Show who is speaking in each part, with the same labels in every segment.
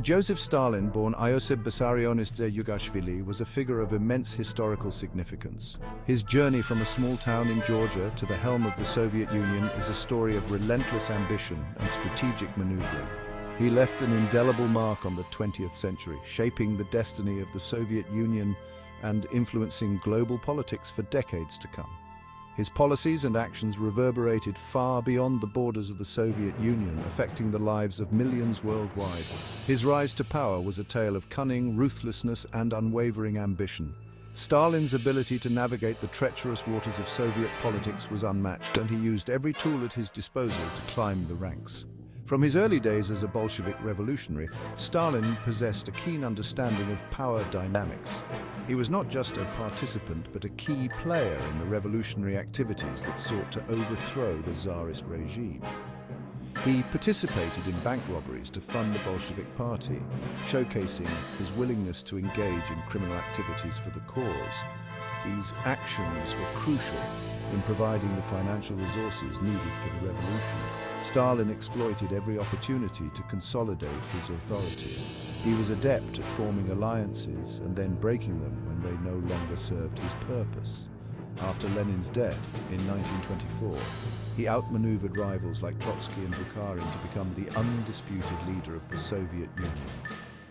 Speaker 1: Joseph Stalin, born Iosif Vissarionovich Yugashvili, was a figure of immense historical significance. His journey from a small town in Georgia to the helm of the Soviet Union is a story of relentless ambition and strategic maneuvering. He left an indelible mark on the 20th century, shaping the destiny of the Soviet Union and influencing global politics for decades to come. His policies and actions reverberated far beyond the borders of the Soviet Union, affecting the lives of millions worldwide. His rise to power was a tale of cunning, ruthlessness, and unwavering ambition. Stalin's ability to navigate the treacherous waters of Soviet politics was unmatched, and he used every tool at his disposal to climb the ranks. From his early days as a Bolshevik revolutionary, Stalin possessed a keen understanding of power dynamics. He was not just a participant, but a key player in the revolutionary activities that sought to overthrow the Tsarist regime. He participated in bank robberies to fund the Bolshevik Party, showcasing his willingness to engage in criminal activities for the cause. These actions were crucial in providing the financial resources needed for the revolution. Stalin exploited every opportunity to consolidate his authority. He was adept at forming alliances and then breaking them when they no longer served his purpose. After Lenin's death in 1924, he outmaneuvered rivals like Trotsky and Bukharin to become the undisputed leader of the Soviet Union.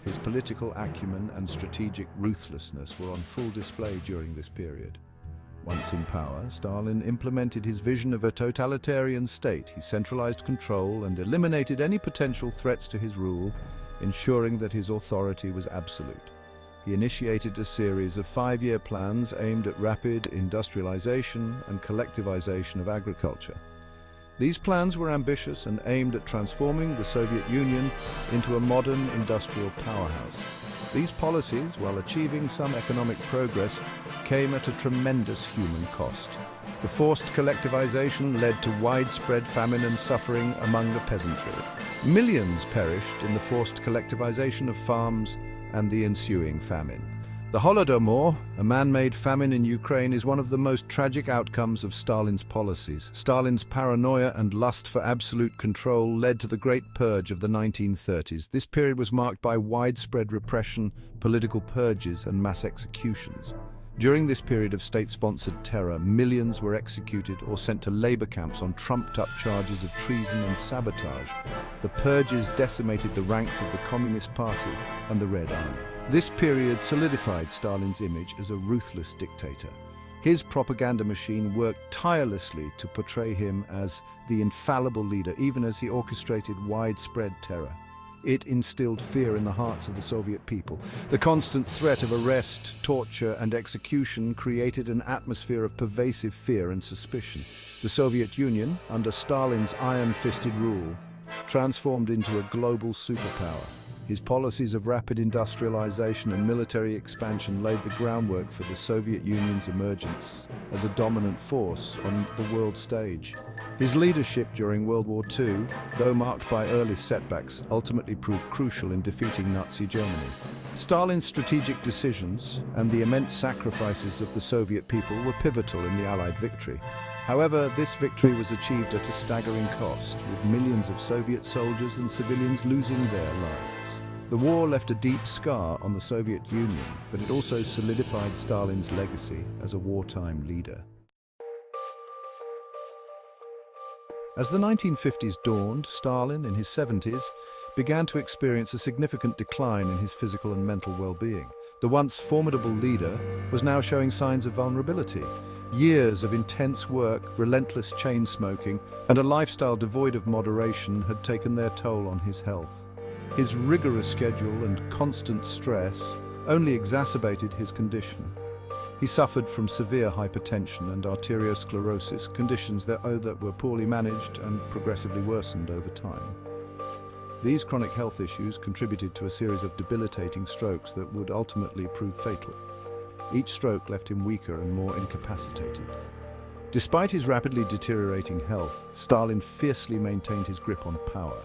Speaker 1: His political acumen and strategic ruthlessness were on full display during this period. Once in power, Stalin implemented his vision of a totalitarian state. He centralized control and eliminated any potential threats to his rule, ensuring that his authority was absolute. He initiated a series of 5-year plans aimed at rapid industrialization and collectivization of agriculture. These plans were ambitious and aimed at transforming the Soviet Union into a modern industrial powerhouse. These policies, while achieving some economic progress, came at a tremendous human cost. The forced collectivization led to widespread famine and suffering among the peasantry. Millions perished in the forced collectivization of farms and the ensuing famine. The Holodomor, a man-made famine in Ukraine, is one of the most tragic outcomes of Stalin's policies. Stalin's paranoia and lust for absolute control led to the Great Purge of the 1930s. This period was marked by widespread repression, political purges, and mass executions. During this period of state-sponsored terror, millions were executed or sent to labor camps on trumped-up charges of treason and sabotage. The purges decimated the ranks of the Communist Party and the Red Army. This period solidified Stalin's image as a ruthless dictator. His propaganda machine worked tirelessly to portray him as the infallible leader, even as he orchestrated widespread terror. It instilled fear in the hearts of the Soviet people. The constant threat of arrest, torture, and execution created an atmosphere of pervasive fear and suspicion. The Soviet Union, under Stalin's iron-fisted rule, transformed into a global superpower. His policies of rapid industrialization and military expansion laid the groundwork for the Soviet Union's emergence as a dominant force on the world stage. His leadership during World War II, though marked by early setbacks, ultimately proved crucial in defeating Nazi Germany. Stalin's strategic decisions and the immense sacrifices of the Soviet people were pivotal in the Allied victory. However, this victory was achieved at a staggering cost, with millions of Soviet soldiers and civilians losing their lives. The war left a deep scar on the Soviet Union, but it also solidified Stalin's legacy as a wartime leader. As the 1950s dawned, Stalin, in his 70s, began to experience a significant decline in his physical and mental well-being. The once formidable leader was now showing signs of vulnerability. Years of intense work, relentless chain smoking, and a lifestyle devoid of moderation had taken their toll on his health. His rigorous schedule and constant stress only exacerbated his condition. He suffered from severe hypertension and arteriosclerosis, conditions that were poorly managed and progressively worsened over time. These chronic health issues contributed to a series of debilitating strokes that would ultimately prove fatal. Each stroke left him weaker and more incapacitated. Despite his rapidly deteriorating health, Stalin fiercely maintained his grip on power.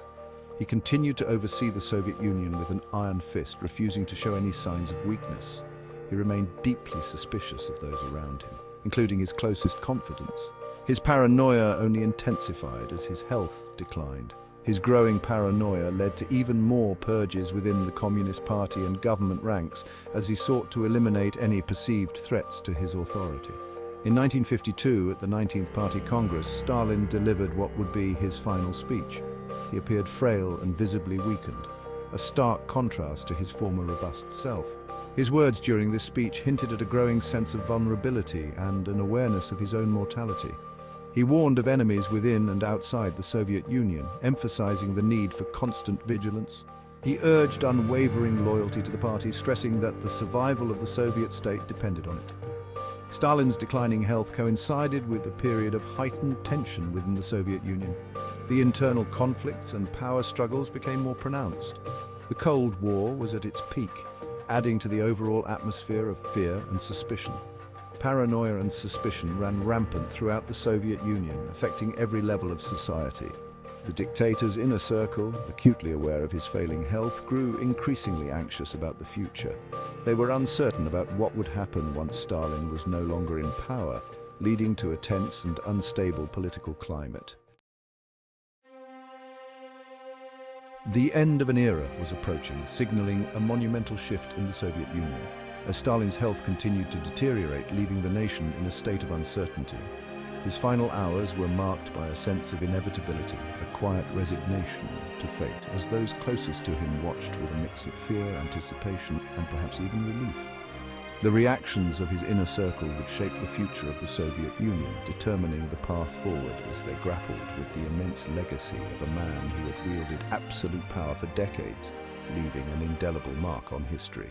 Speaker 1: He continued to oversee the Soviet Union with an iron fist, refusing to show any signs of weakness. He remained deeply suspicious of those around him, including his closest confidants. His paranoia only intensified as his health declined. His growing paranoia led to even more purges within the Communist Party and government ranks as he sought to eliminate any perceived threats to his authority. In 1952, at the 19th Party Congress, Stalin delivered what would be his final speech. He appeared frail and visibly weakened, a stark contrast to his former robust self. His words during this speech hinted at a growing sense of vulnerability and an awareness of his own mortality. He warned of enemies within and outside the Soviet Union, emphasizing the need for constant vigilance. He urged unwavering loyalty to the party, stressing that the survival of the Soviet state depended on it. Stalin's declining health coincided with a period of heightened tension within the Soviet Union. The internal conflicts and power struggles became more pronounced. The Cold War was at its peak, adding to the overall atmosphere of fear and suspicion. Paranoia and suspicion ran rampant throughout the Soviet Union, affecting every level of society. The dictator's inner circle, acutely aware of his failing health, grew increasingly anxious about the future. They were uncertain about what would happen once Stalin was no longer in power, leading to a tense and unstable political climate. The end of an era was approaching, signaling a monumental shift in the Soviet Union, as Stalin's health continued to deteriorate, leaving the nation in a state of uncertainty. His final hours were marked by a sense of inevitability, a quiet resignation to fate, as those closest to him watched with a mix of fear, anticipation, and perhaps even relief. The reactions of his inner circle would shape the future of the Soviet Union, determining the path forward as they grappled with the immense legacy of a man who had wielded absolute power for decades, leaving an indelible mark on history.